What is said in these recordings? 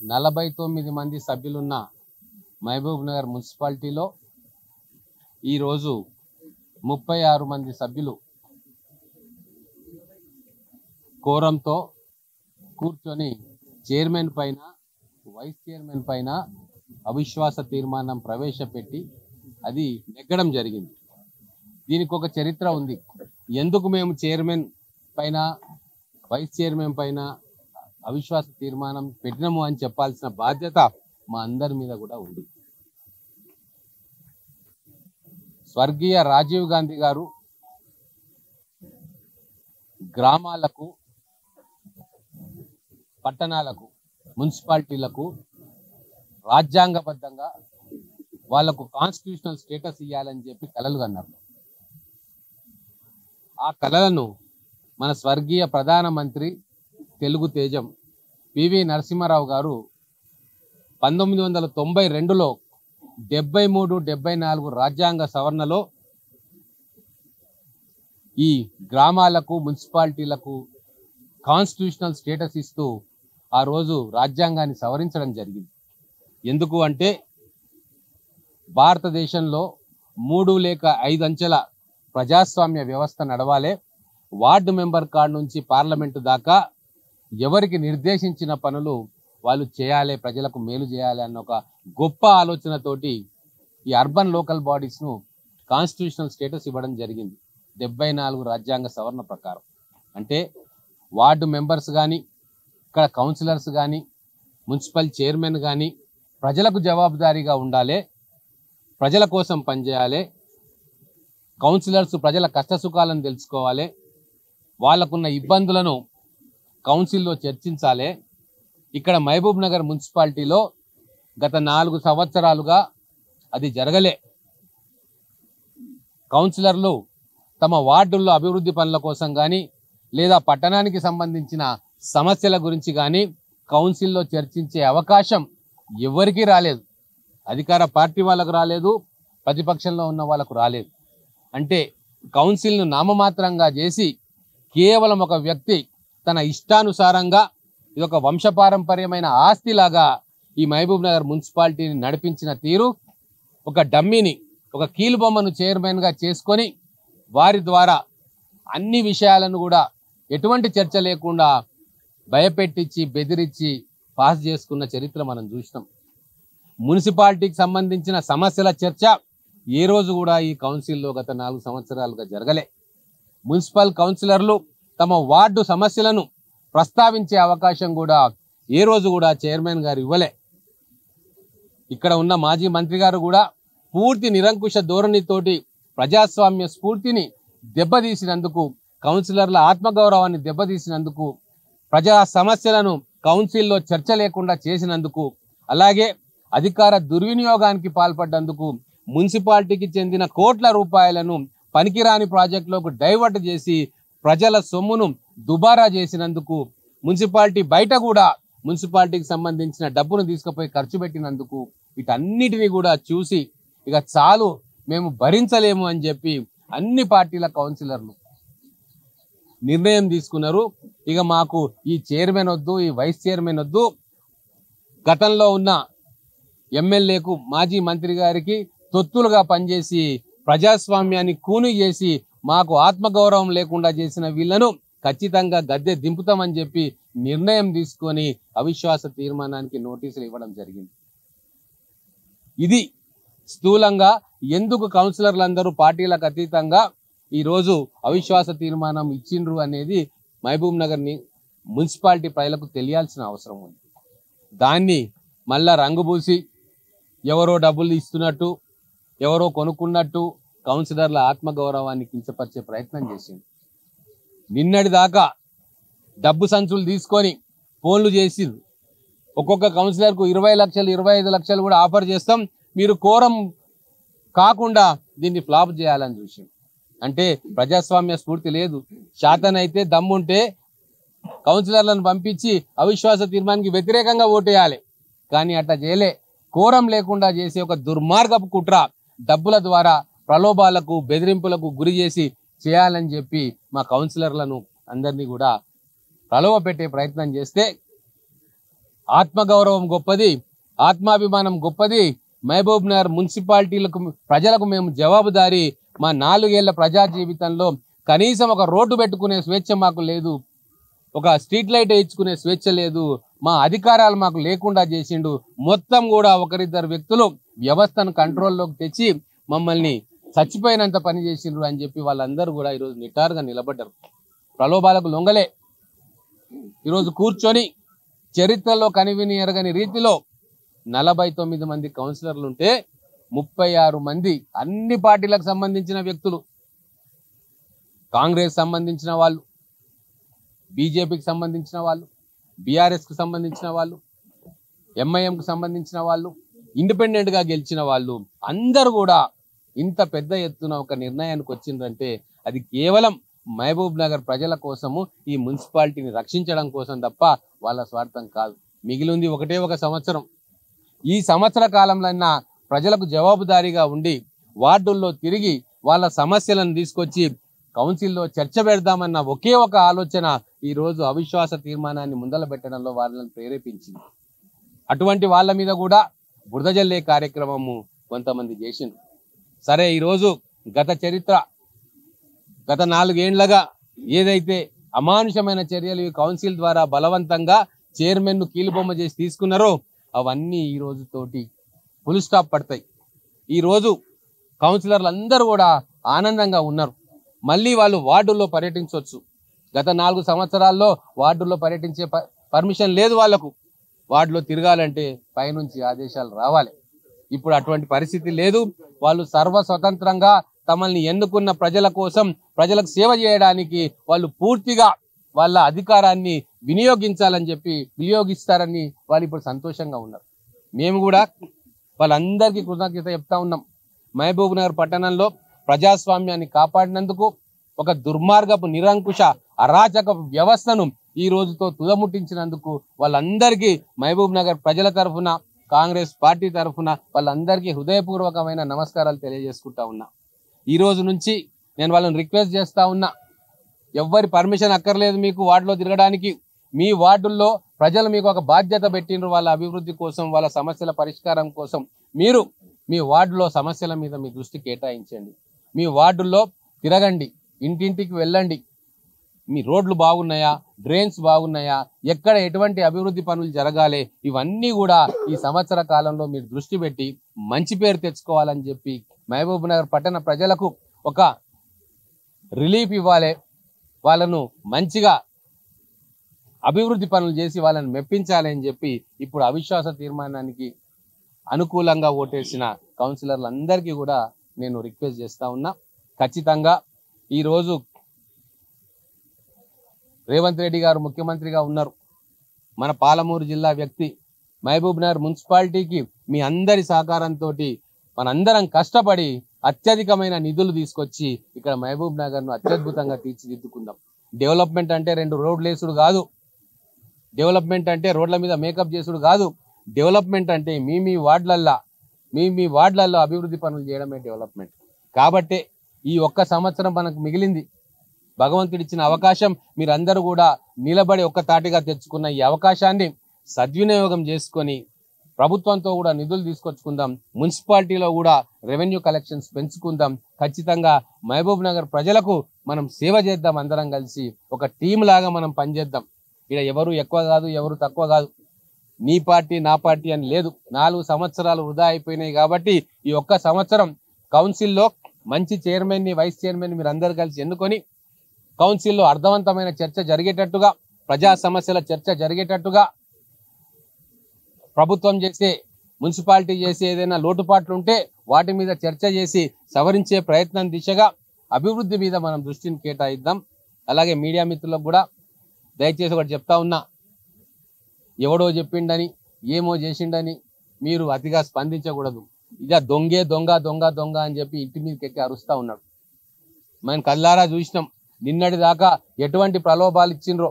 49 మంది సభ్యులున్న మహబూబ్ నగర్ మున్సిపాలిటీలో ఈరోజు 36 మంది సభ్యులు కోరంతో కూర్చొని చైర్మన్ పైన వైస్ చైర్మన్ పైన అవిశ్వాస తీర్మానం ప్రవేశపెట్టి అది నెగ్గడం జరిగింది. దీనికి ఒక చరిత్ర ఉంది. ఎందుకు మేము చైర్మన్ పైన వైస్ చైర్మన్ పైన అవిశ్వాస తీర్మానం పెట్టినాము అని చెప్పాల్సిన బాధ్యత మా అందరి మీద కూడా ఉంది. స్వర్గీయ రాజీవ్ గాంధీ గారు గ్రామాలకు, పట్టణాలకు, మున్సిపాలిటీలకు రాజ్యాంగబద్ధంగా వాళ్లకు కాన్స్టిట్యూషనల్ స్టేటస్ ఇవ్వాలని చెప్పి కలలు కన్నారు. ఆ కలలను మన స్వర్గీయ ప్రధానమంత్రి తెలుగు తేజం పివి నరసింహారావు గారు 1992లో 73-74 రాజ్యాంగ సవరణలో ఈ గ్రామాలకు, మున్సిపాలిటీలకు కాన్స్టిట్యూషనల్ స్టేటస్ ఇస్తూ ఆ రోజు రాజ్యాంగాన్ని సవరించడం జరిగింది. ఎందుకు అంటే భారతదేశంలో 3 లేక 5 అంచెల ప్రజాస్వామ్య వ్యవస్థ నడవాలి. వార్డు మెంబర్ కాడ నుంచి పార్లమెంటు దాకా ఎవరికి నిర్దేశించిన పనులు వాళ్ళు చేయాలి, ప్రజలకు మేలు చేయాలి అన్న ఒక గొప్ప ఆలోచనతోటి ఈ అర్బన్ లోకల్ బాడీస్ను కాన్స్టిట్యూషనల్ స్టేటస్ ఇవ్వడం జరిగింది 74 రాజ్యాంగ సవరణ ప్రకారం. అంటే వార్డు మెంబర్స్ కానీ, ఇక్కడ కౌన్సిలర్స్ కానీ, మున్సిపల్ చైర్మన్ కానీ ప్రజలకు జవాబుదారీగా ఉండాలి, ప్రజల కోసం పనిచేయాలి. కౌన్సిలర్స్ ప్రజల కష్టసుఖాలను తెలుసుకోవాలి, వాళ్ళకున్న ఇబ్బందులను కౌన్సిల్లో చర్చించాలి. ఇక్కడ మహబూబ్ నగర్ మున్సిపాలిటీలో గత 4 సంవత్సరాలుగా అది జరగలే. కౌన్సిలర్లు తమ వార్డుల్లో అభివృద్ధి పనుల కోసం కానీ, లేదా పట్టణానికి సంబంధించిన సమస్యల గురించి కానీ కౌన్సిల్లో చర్చించే అవకాశం ఎవరికీ రాలేదు. అధికార పార్టీ వాళ్ళకు రాలేదు, ప్రతిపక్షంలో ఉన్న వాళ్ళకు రాలేదు. అంటే కౌన్సిల్ను నామమాత్రంగా చేసి కేవలం ఒక వ్యక్తి తన ఇష్టానుసారంగా ఇది ఒక వంశపారంపర్యమైన ఆస్తిలాగా ఈ మహబూబ్ నగర్ మున్సిపాలిటీని నడిపించిన తీరు, ఒక డమ్మీని, ఒక కీలుబొమ్మను చైర్మన్గా చేసుకొని వారి ద్వారా అన్ని విషయాలను కూడా ఎటువంటి చర్చ లేకుండా భయపెట్టించి, బెదిరించి పాస్ చేసుకున్న చరిత్ర మనం చూసినాం. మున్సిపాలిటీకి సంబంధించిన సమస్యల చర్చ ఏ రోజు కూడా ఈ కౌన్సిల్లో గత 4 సంవత్సరాలుగా జరగలే. మున్సిపల్ కౌన్సిలర్లు తమ వార్డు సమస్యలను ప్రస్తావించే అవకాశం కూడా ఏ రోజు కూడా చైర్మన్ గారు ఇవ్వలే. ఇక్కడ ఉన్న మాజీ మంత్రి గారు కూడా పూర్తి నిరంకుశ ధోరణితోటి ప్రజాస్వామ్య స్ఫూర్తిని దెబ్బతీసినందుకు, కౌన్సిలర్ల ఆత్మగౌరవాన్ని దెబ్బతీసినందుకు, ప్రజా సమస్యలను కౌన్సిల్లో చర్చ లేకుండా చేసినందుకు, అలాగే అధికార దుర్వినియోగానికి పాల్పడ్డందుకు, మున్సిపాలిటీకి చెందిన కోట్ల రూపాయలను పనికిరాని ప్రాజెక్టులకు డైవర్ట్ చేసి ప్రజల సొమ్మును దుబారా చేసినందుకు, మున్సిపాలిటీ బయట కూడా మున్సిపాలిటీకి సంబంధించిన డబ్బును తీసుకుపోయి ఖర్చు పెట్టినందుకు, వీటన్నిటిని కూడా చూసి ఇక చాలు, మేము భరించలేము అని చెప్పి అన్ని పార్టీల కౌన్సిలర్లు నిర్ణయం తీసుకున్నారు. ఇక మాకు ఈ చైర్మన్ వద్దు, ఈ వైస్ చైర్మన్ వద్దు, గతంలో ఉన్న ఎమ్మెల్యేకు, మాజీ మంత్రి గారికి తొత్తులుగా పనిచేసి ప్రజాస్వామ్యాన్ని కూని చేసి మాకు ఆత్మగౌరవం లేకుండా చేసిన వీళ్లను ఖచ్చితంగా గద్దె దింపుతామని చెప్పి నిర్ణయం తీసుకొని అవిశ్వాస తీర్మానానికి నోటీసులు ఇవ్వడం జరిగింది. ఇది స్థూలంగా ఎందుకు కౌన్సిలర్లందరూ పార్టీలకు అతీతంగా ఈరోజు అవిశ్వాస తీర్మానం ఇచ్చిండ్రు అనేది మహబూబ్ నగర్ని మున్సిపాలిటీ ప్రజలకు తెలియాల్సిన అవసరం ఉంది. దాన్ని మళ్ళా రంగుబూసి ఎవరో డబ్బులు ఇస్తున్నట్టు, ఎవరో కొనుక్కున్నట్టు కౌన్సిలర్ల ఆత్మగౌరవాన్ని కించపరిచే ప్రయత్నం చేసింది. నిన్నటి దాకా డబ్బు సంచులు తీసుకొని ఫోన్లు చేసింది. ఒక్కొక్క కౌన్సిలర్కు 20 లక్షలు, 25 లక్షలు కూడా ఆఫర్ చేస్తాం, మీరు కోరం కాకుండా దీన్ని ఫ్లాప్ చేయాలని చూసి. అంటే ప్రజాస్వామ్య స్ఫూర్తి లేదు. శాతనైతే దమ్ముంటే కౌన్సిలర్లను పంపించి అవిశ్వాస తీర్మానానికి వ్యతిరేకంగా ఓటేయాలి, కానీ అట్లా చేయలే. కోరం లేకుండా చేసే ఒక దుర్మార్గపు కుట్ర, డబ్బుల ద్వారా ప్రలోభాలకు, బెదిరింపులకు గురి చేసి చేయాలని చెప్పి మా కౌన్సిలర్లను అందరినీ కూడా ప్రలోభ పెట్టే ప్రయత్నం చేస్తే ఆత్మగౌరవం గొప్పది, ఆత్మాభిమానం గొప్పది. మహబూబ్ నగర్ మున్సిపాలిటీలకు ప్రజలకు మేము జవాబుదారీ. మా 4 ఏళ్ల ప్రజా జీవితంలో కనీసం ఒక రోడ్డు పెట్టుకునే స్వేచ్ఛ మాకు లేదు, ఒక స్ట్రీట్ లైట్ వేయించుకునే స్వేచ్ఛ లేదు, మా అధికారాలు మాకు లేకుండా చేసిండు. మొత్తం కూడా ఒకరిద్దరు వ్యక్తులు వ్యవస్థను కంట్రోల్లోకి తెచ్చి మమ్మల్ని చచ్చిపోయినంత పని చేసిండ్రు అని చెప్పి వాళ్ళందరూ కూడా ఈరోజు నిటారుగా నిలబడ్డారు. ప్రలోభాలకు లొంగలే ఈరోజు కూర్చొని చరిత్రలో కనివిని ఎరగని రీతిలో 49 మంది కౌన్సిలర్లు ఉంటే 36 మంది అన్ని పార్టీలకు సంబంధించిన వ్యక్తులు, కాంగ్రెస్ సంబంధించిన వాళ్ళు, బీజేపీకి సంబంధించిన వాళ్ళు, బీఆర్ఎస్కి సంబంధించిన వాళ్ళు, ఎంఐఎంకి సంబంధించిన వాళ్ళు, ఇండిపెండెంట్గా గెలిచిన వాళ్ళు అందరూ కూడా ఇంత పెద్ద ఎత్తున ఒక నిర్ణయానికి వచ్చిందంటే అది కేవలం మహబూబ్ నగర్ ప్రజల కోసము, ఈ మున్సిపాలిటీని రక్షించడం కోసం తప్ప వాళ్ళ స్వార్థం కాదు. మిగిలింది ఒకటే ఒక సంవత్సరం. ఈ సంవత్సర కాలంలో ప్రజలకు జవాబుదారీగా ఉండి వార్డుల్లో తిరిగి వాళ్ళ సమస్యలను తీసుకొచ్చి కౌన్సిల్లో చర్చ పెడదామన్న ఒకే ఒక ఆలోచన ఈ రోజు అవిశ్వాస తీర్మానాన్ని ముందల పెట్టడంలో వాళ్ళని ప్రేరేపించింది. అటువంటి వాళ్ళ మీద కూడా బురద జల్లే కార్యక్రమము కొంతమంది చేసిండ్రు. సరే, ఈరోజు గత చరిత్ర, గత 4 ఏళ్లుగా ఏదైతే అమానుషమైన చర్యలు ఈ కౌన్సిల్ ద్వారా బలవంతంగా చైర్మన్ను కీలుబొమ్మ చేసి తీసుకున్నారో అవన్నీ ఈ రోజు తోటి ఫుల్ స్టాప్ పడతాయి. ఈరోజు కౌన్సిలర్లు అందరూ కూడా ఆనందంగా ఉన్నారు. మళ్ళీ వాళ్ళు వార్డుల్లో పర్యటించవచ్చు. గత 4 సంవత్సరాల్లో వార్డుల్లో పర్యటించే పర్మిషన్ లేదు వాళ్లకు. వార్డులో తిరగాలంటే పైనుంచి ఆదేశాలు రావాలి. ఇప్పుడు అటువంటి పరిస్థితి లేదు. వాళ్ళు సర్వస్వతంత్రంగా తమల్ని ఎన్నుకున్న ప్రజల కోసం, ప్రజలకు సేవ చేయడానికి వాళ్ళు పూర్తిగా వాళ్ళ అధికారాన్ని వినియోగిస్తారని వాళ్ళు ఇప్పుడు సంతోషంగా ఉన్నారు. మేము కూడా వాళ్ళందరికీ కృతజ్ఞత చెప్తా ఉన్నాం. మహబూబ్ నగర్ పట్టణంలో ప్రజాస్వామ్యాన్ని కాపాడినందుకు, ఒక దుర్మార్గపు నిరంకుశ అరాచక వ్యవస్థను ఈ రోజుతో తుదముట్టించినందుకు వాళ్ళందరికీ మహబూబ్ నగర్ ప్రజల తరఫున, కాంగ్రెస్ పార్టీ తరఫున వాళ్ళందరికీ హృదయపూర్వకమైన నమస్కారాలు తెలియజేసుకుంటా ఉన్నా. ఈ రోజు నుంచి నేను వాళ్ళని రిక్వెస్ట్ చేస్తా ఉన్నా, ఎవ్వరి పర్మిషన్ అక్కర్లేదు మీకు వార్డులో తిరగడానికి. మీ వార్డుల్లో ప్రజలు మీకు ఒక బాధ్యత పెట్టిండ్రు, వాళ్ళ అభివృద్ధి కోసం, వాళ్ళ సమస్యల పరిష్కారం కోసం. మీరు మీ వార్డులో సమస్యల మీద మీ దృష్టి కేటాయించండి. మీ వార్డుల్లో తిరగండి, ఇంటింటికి వెళ్ళండి. మీ రోడ్లు బాగున్నాయా, డ్రైన్స్ బాగున్నాయా, ఎక్కడ ఎటువంటి అభివృద్ధి పనులు జరగాలి, ఇవన్నీ కూడా ఈ సంవత్సర కాలంలో మీరు దృష్టి పెట్టి మంచి పేరు తెచ్చుకోవాలని చెప్పి మహబూబ్ నగర్ పట్టణ ప్రజలకు ఒక రిలీఫ్ ఇవ్వాలి. వాళ్ళను మంచిగా అభివృద్ధి పనులు చేసి వాళ్ళని మెప్పించాలి అని చెప్పి ఇప్పుడు అవిశ్వాస తీర్మానానికి అనుకూలంగా ఓటేసిన కౌన్సిలర్లందరికీ కూడా నేను రిక్వెస్ట్ చేస్తా ఉన్నా. ఖచ్చితంగా ఈరోజు రేవంత్ రెడ్డి గారు ముఖ్యమంత్రిగా ఉన్నారు. మన పాలమూరు జిల్లా వ్యక్తి. మహబూబ్ నగర్ మున్సిపాలిటీకి మీ అందరి సహకారంతో మనందరం కష్టపడి అత్యధికమైన నిధులు తీసుకొచ్చి ఇక్కడ మహబూబ్ నగర్ను అత్యద్భుతంగా తీర్చిదిద్దుకుందాం. డెవలప్మెంట్ అంటే 2 రోడ్లు వేసుడు కాదు. డెవలప్మెంట్ అంటే రోడ్ల మీద మేకప్ చేసుడు కాదు. డెవలప్మెంట్ అంటే మీ వార్డులల్లో అభివృద్ధి పనులు చేయడమే డెవలప్మెంట్. కాబట్టి ఈ ఒక్క సంవత్సరం మనకు మిగిలింది. భగవంతుడిచ్చిన అవకాశం. మీరందరూ కూడా నిలబడి ఒక్క తాటిగా తెచ్చుకున్న ఈ అవకాశాన్ని సద్వినియోగం చేసుకొని ప్రభుత్వంతో కూడా నిధులు తీసుకొచ్చుకుందాం. మున్సిపాలిటీలో కూడా రెవెన్యూ కలెక్షన్స్ పెంచుకుందాం. ఖచ్చితంగా మహబూబ్ నగర్ ప్రజలకు మనం సేవ చేద్దాం. అందరం కలిసి ఒక టీం లాగా మనం పనిచేద్దాం. ఇక్కడ ఎవరు ఎక్కువ కాదు, ఎవరు తక్కువ కాదు, నీ పార్టీ నా పార్టీ అని లేదు. 4 సంవత్సరాలు వృధా అయిపోయినాయి. కాబట్టి ఈ ఒక్క సంవత్సరం కౌన్సిల్లో మంచి చైర్మన్ని, వైస్ చైర్మన్ మీరు అందరు కలిసి ఎన్నుకొని కౌన్సిల్లో అర్థవంతమైన చర్చ జరిగేటట్టుగా, ప్రజా సమస్యల చర్చ జరిగేటట్టుగా, ప్రభుత్వం చేసే, మున్సిపాలిటీ చేసే ఏదైనా లోటుపాట్లు ఉంటే వాటి మీద చర్చ చేసి సవరించే ప్రయత్నం దిశగా అభివృద్ధి మీద మనం దృష్టిని కేటాయిద్దాం. అలాగే మీడియా మిత్రులకు కూడా దయచేసి ఒకటి చెప్తా ఉన్నా, ఎవడో చెప్పిండని, ఏమో చేసిండని మీరు అతిగా స్పందించకూడదు. ఇక దొంగే దొంగ దొంగ దొంగ అని చెప్పి ఇంటి మీదకి ఎక్కి అరుస్తా ఉన్నాడు. మనం కళ్ళారా చూసినాం. నిన్నటి దాకా ఎటువంటి ప్రలోభాలు ఇచ్చిండ్రో.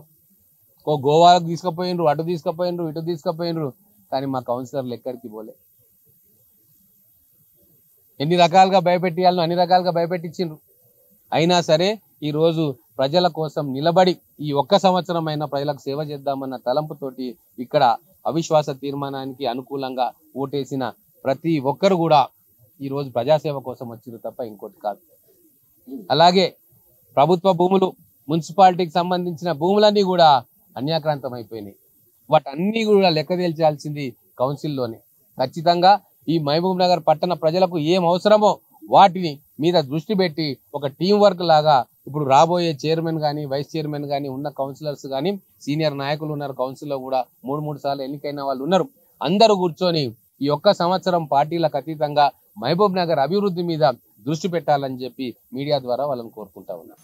ఓ గోవాకు తీసుకుపోయినరు, అటు తీసుకుపోయినరు, ఇటు తీసుకుపోయినరు. కానీ మా కౌన్సిలర్లు ఎక్కడికి పోలే. ఎన్ని రకాలుగా భయపెట్టియాలను అన్ని రకాలుగా భయపెట్టించిండ్రు. అయినా సరే ఈరోజు ప్రజల కోసం నిలబడి ఈ ఒక్క సంవత్సరం అయినా ప్రజలకు సేవ చేద్దామన్న తలంపుతోటి ఇక్కడ అవిశ్వాస తీర్మానానికి అనుకూలంగా ఓటేసిన ప్రతి ఒక్కరు కూడా ఈరోజు ప్రజాసేవ కోసం వచ్చిరు తప్ప ఇంకోటి కాదు. అలాగే ప్రభుత్వ భూములు, మున్సిపాలిటీకి సంబంధించిన భూములన్నీ కూడా అన్యాక్రాంతం అయిపోయినాయి. వాటన్నీ కూడా లెక్క తేల్చాల్సింది కౌన్సిల్లోనే. ఖచ్చితంగా ఈ మహబూబ్ నగర్ పట్టణ ప్రజలకు ఏం అవసరమో వాటిని మీద దృష్టి పెట్టి ఒక టీం వర్క్ లాగా ఇప్పుడు రాబోయే చైర్మన్ కానీ, వైస్ చైర్మన్ కానీ, ఉన్న కౌన్సిలర్స్ కానీ, సీనియర్ నాయకులు ఉన్నారు కౌన్సిల్లో కూడా, 3 సార్లు ఎన్నికైన వాళ్ళు ఉన్నారు. అందరూ కూర్చొని ఈ ఒక్క సంవత్సరం పార్టీలకు అతీతంగా మహబూబ్ నగర్ అభివృద్ధి మీద దృష్టి పెట్టాలని చెప్పి మీడియా ద్వారా వాళ్ళని కోరుకుంటా ఉన్నా.